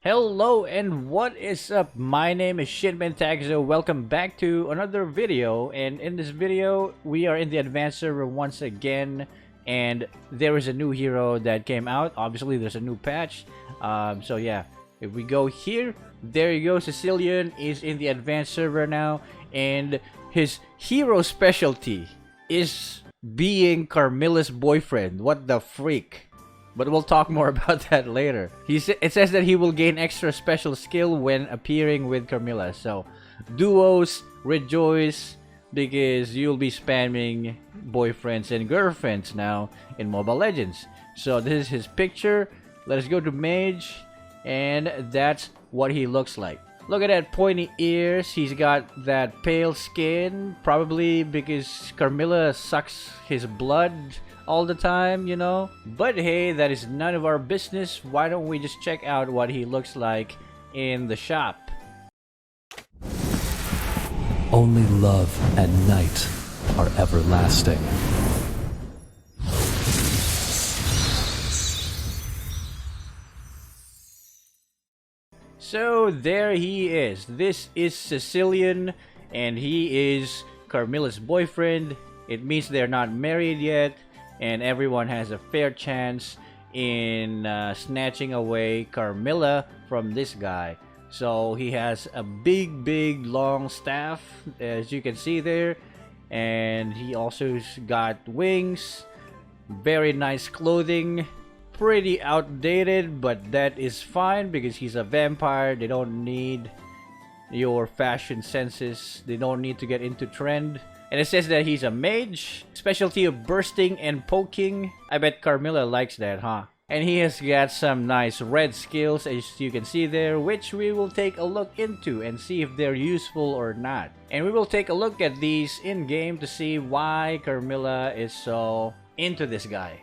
Hello and what is up? My name is Taxo. Welcome back to another video, and in this video we are in the advanced server once again, and there is a new hero that came out. Obviously there's a new patch. So yeah, if we go here, there you go. Cecilion is in the advanced server now, and his hero specialty is being Carmilla's boyfriend. What the freak? But we'll talk more about that later. It says that he will gain extra special skill when appearing with Carmilla. So, duos, rejoice, because you'll be spamming boyfriends and girlfriends now in Mobile Legends. So this is his picture. Let us go to MAGE, and that's what he looks like. Look at that pointy ears. He's got that pale skin, probably because Carmilla sucks his blood all the time, you know. But hey, that is none of our business. Why don't we just check out what he looks like in the shop? Only love and night are everlasting. So there he is. This is Cecilion, and he is Carmilla's boyfriend. It means they're not married yet, and everyone has a fair chance in snatching away Carmilla from this guy. So he has a big long staff, as you can see there, and he also got wings, very nice clothing, pretty outdated, but that is fine because he's a vampire. They don't need your fashion senses, they don't need to get into trend. And it says that he's a mage, specialty of bursting and poking. I bet Carmilla likes that, huh? And he has got some nice red skills, as you can see there, which we will take a look into and see if they're useful or not. And we will take a look at these in game to see why Carmilla is so into this guy.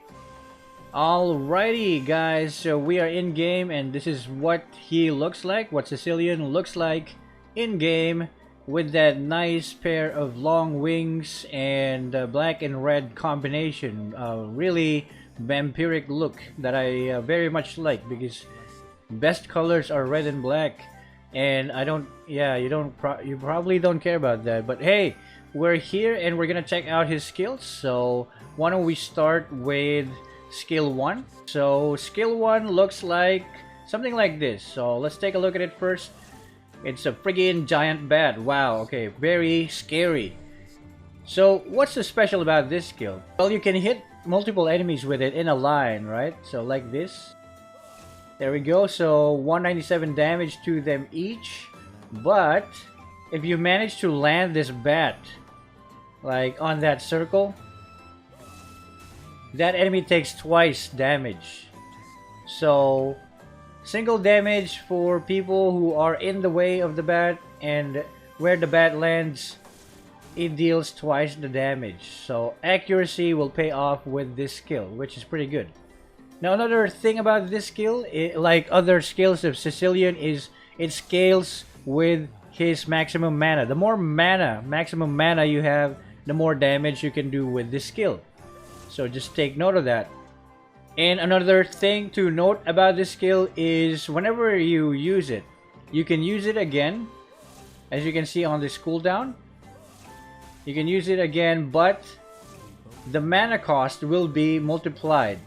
Alrighty guys, so we are in game, and this is what he looks like, what Cecilion looks like in game, with that nice pair of long wings and black and red combination. Really vampiric look that I very much like, because best colors are red and black, and you probably don't care about that. But hey, we're here and we're gonna check out his skills. So why don't we start with skill 1. So skill 1 looks like something like this. So let's take a look at it first. It's a friggin' giant bat. Wow, okay, very scary. So what's so special about this skill? Well, you can hit multiple enemies with it in a line, right? So like this. There we go. So 197 damage to them each. But if you manage to land this bat like on that circle, that enemy takes twice damage. So single damage for people who are in the way of the bat, and where the bat lands, it deals twice the damage. So accuracy will pay off with this skill, which is pretty good. Now another thing about this skill, like other skills of Cecilion, is it scales with his maximum mana. The more maximum mana you have, the more damage you can do with this skill. So just take note of that. And another thing to note about this skill is whenever you use it, you can use it again. As you can see on this cooldown, you can use it again, but the mana cost will be multiplied.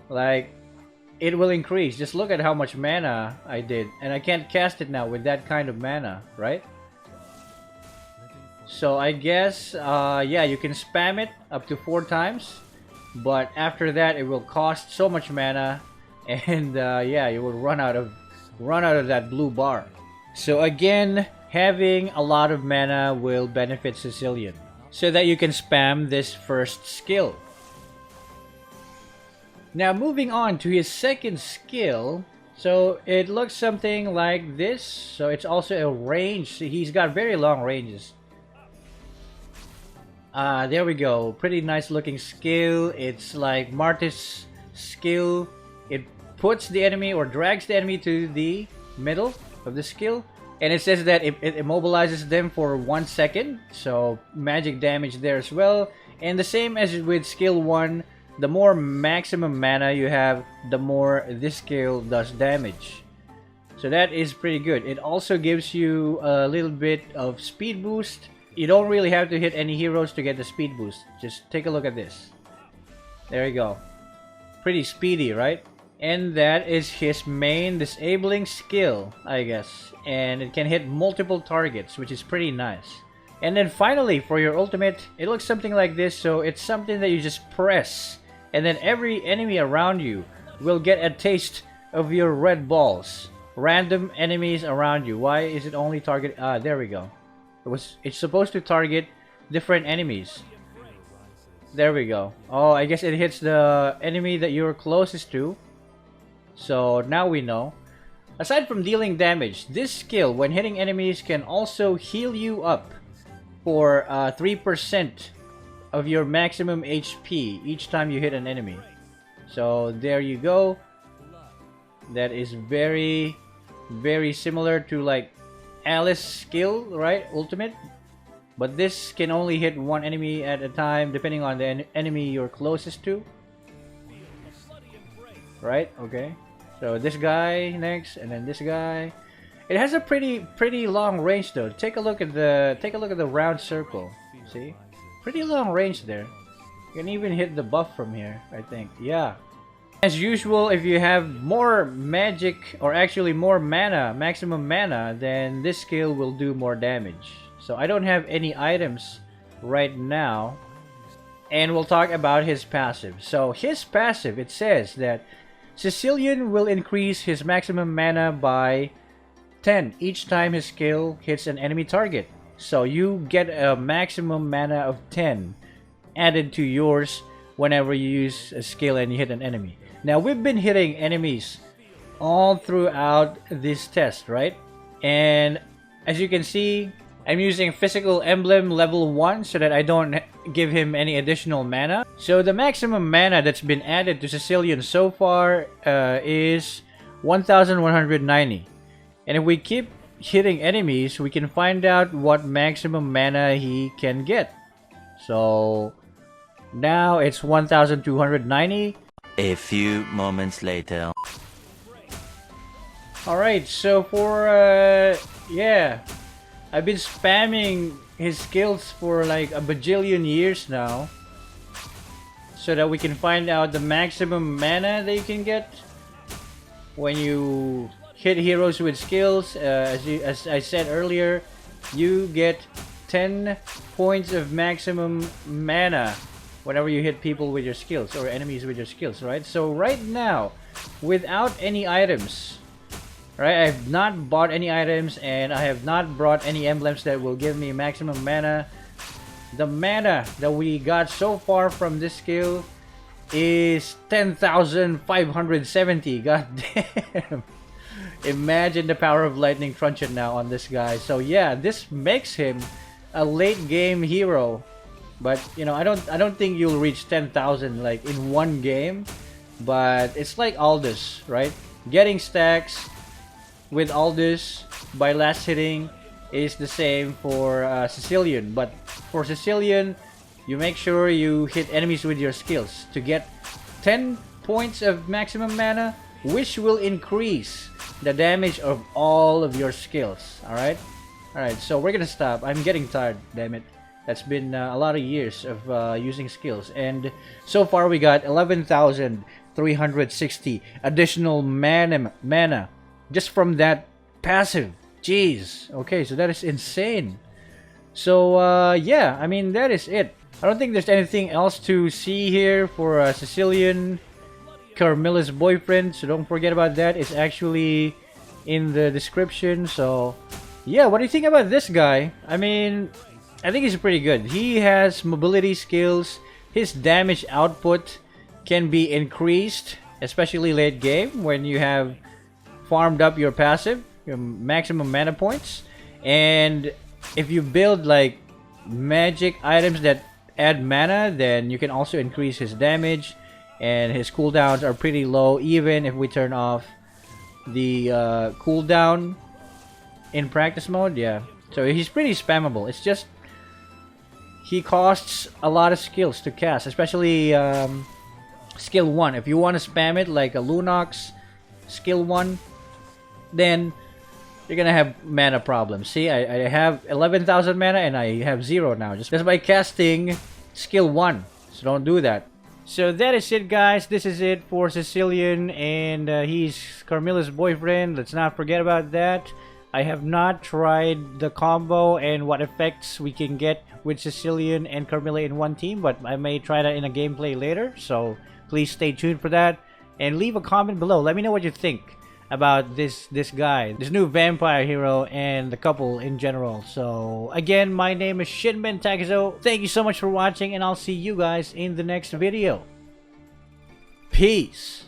Like, it will increase. Just look at how much mana I did, and I can't cast it now with that kind of mana, right? So I guess, yeah, you can spam it up to 4 times. But after that, it will cost so much mana, and yeah, you will run out of that blue bar. So again, having a lot of mana will benefit Cecilion, so that you can spam this first skill. Now moving on to his second skill. So it looks something like this. So it's also a range. He's got very long ranges. There we go. Pretty nice looking skill. It's like Martis' skill. It puts the enemy or drags the enemy to the middle of the skill, and it says that it immobilizes them for 1 second. So magic damage there as well. And the same as with skill 1, the more maximum mana you have, the more this skill does damage. So that is pretty good. It also gives you a little bit of speed boost. You don't really have to hit any heroes to get the speed boost. Just take a look at this. There you go. Pretty speedy, right? And that is his main disabling skill, I guess. And it can hit multiple targets, which is pretty nice. And then finally, for your ultimate, it looks something like this. So it's something that you just press. And then every enemy around you will get a taste of your red balls. Random enemies around you. Why is it only target? There we go. It's supposed to target different enemies. There we go. Oh, I guess it hits the enemy that you're closest to. So now we know. Aside from dealing damage, this skill when hitting enemies can also heal you up for 3% of your maximum HP each time you hit an enemy. So there you go. That is very similar to like Alice's skill, right? Ultimate. But this can only hit one enemy at a time depending on the enemy you're closest to. Right? Okay. So this guy next, and then this guy. It has a pretty long range though. Take a look at the round circle. See? Pretty long range there. You can even hit the buff from here, I think. Yeah. As usual, if you have more magic, or actually more mana, maximum mana, then this skill will do more damage. So I don't have any items right now. And we'll talk about his passive. So his passive, it says that Cecilion will increase his maximum mana by 10 each time his skill hits an enemy target. So you get a maximum mana of 10 added to yours whenever you use a skill and you hit an enemy. Now we've been hitting enemies all throughout this test, right? And as you can see, I'm using physical emblem level 1 so that I don't give him any additional mana. So the maximum mana that's been added to Cecilion so far is 1190. And if we keep hitting enemies, we can find out what maximum mana he can get. So now it's 1290. A few moments later. Alright, so for yeah, I've been spamming his skills for like a bajillion years now, so that we can find out the maximum mana that you can get when you hit heroes with skills. As I said earlier, you get 10 points of maximum mana whenever you hit people with your skills or enemies with your skills, right? So right now, without any items, right? I have not bought any items and I have not brought any emblems that will give me maximum mana. The mana that we got so far from this skill is 10,570. God damn. Imagine the power of lightning truncheon now on this guy. So yeah, this makes him a late game hero. But you know, I don't think you'll reach 10,000 like in one game. But it's like Aldous, right? Getting stacks with Aldous by last hitting is the same for Cecilion. But for Cecilion, you make sure you hit enemies with your skills to get 10 points of maximum mana, which will increase the damage of all of your skills. Alright, so we're gonna stop. I'm getting tired, damn it. That's been a lot of years of using skills, and so far we got 11,360 additional mana just from that passive. Jeez. Okay, so that is insane. So yeah, I mean, that is it. I don't think there's anything else to see here for Cecilion, Carmilla's boyfriend, so don't forget about that. It's actually in the description. So yeah, what do you think about this guy? I mean, I think he's pretty good. He has mobility skills. His damage output can be increased, especially late game when you have farmed up your passive, your maximum mana points. And if you build like magic items that add mana, then you can also increase his damage. And his cooldowns are pretty low even if we turn off the cooldown in practice mode. Yeah, so he's pretty spammable. It's just he costs a lot of skills to cast, especially skill 1. If you want to spam it like a Lunox skill 1, then you're gonna have mana problems. See, I have 11,000 mana and I have 0 now just by casting skill 1. So don't do that. So that is it, guys. This is it for Cecilion, and he's Carmilla's boyfriend. Let's not forget about that. I have not tried the combo and what effects we can get with Cecilion and Carmilla in one team, but I may try that in a gameplay later. So please stay tuned for that, and leave a comment below. Let me know what you think about this guy, this new vampire hero, and the couple in general. So again, my name is Shinben Takezo. Thank you so much for watching, and I'll see you guys in the next video. Peace.